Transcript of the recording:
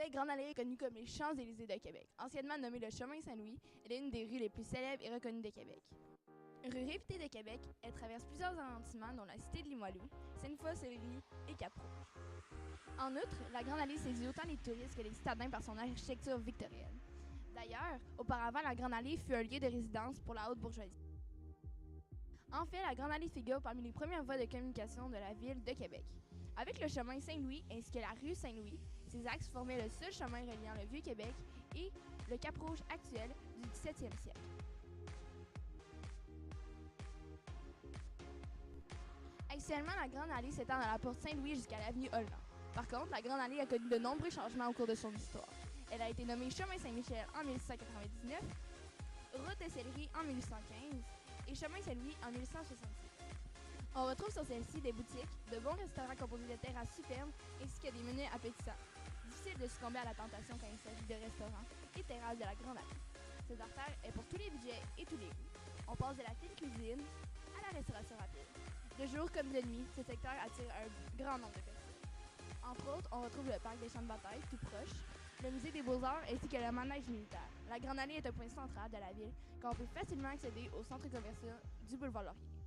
fait, Grande Allée est connue comme les Champs-Élysées de Québec. Anciennement nommée le Chemin Saint-Louis, elle est une des rues les plus célèbres et reconnues de Québec. Rue réputée de Québec, elle traverse plusieurs arrondissements dont la cité de Limoilou, Sainte-Foy-Sillery et Cap-Rouge. En outre, la Grande Allée séduit autant les touristes que les citadins par son architecture victorienne. D'ailleurs, auparavant, la Grande Allée fut un lieu de résidence pour la haute bourgeoisie. En fait, la Grande Allée figure parmi les premières voies de communication de la ville de Québec. Avec le chemin Saint-Louis ainsi que la rue Saint-Louis, ces axes formaient le seul chemin reliant le Vieux-Québec et le Cap-Rouge actuel du 17e siècle. Actuellement, la Grande Allée s'étend de la porte Saint-Louis jusqu'à l'avenue Aulnat. Par contre, la Grande Allée a connu de nombreux changements au cours de son histoire. Elle a été nommée Chemin Saint-Michel en 1899, Route de Sillery en 1815 et Chemin Saint-Louis en 1866. On retrouve sur celle-ci des boutiques, de bons restaurants composés de terrasses superbes ainsi que des menus appétissants. Difficile de succomber à la tentation quand il s'agit de restaurants et terrasses de la Grande Allée. Cette artère est pour tous les budgets et tous les goûts. On passe de la fine cuisine à la restauration rapide. De jour comme de nuit, ce secteur attire un grand nombre de personnes. Entre autres, on retrouve le parc des champs de bataille, tout proche, le musée des beaux-arts ainsi que le manège militaire. La Grande Allée est un point central de la ville, car on peut facilement accéder au centre commercial du boulevard Laurier.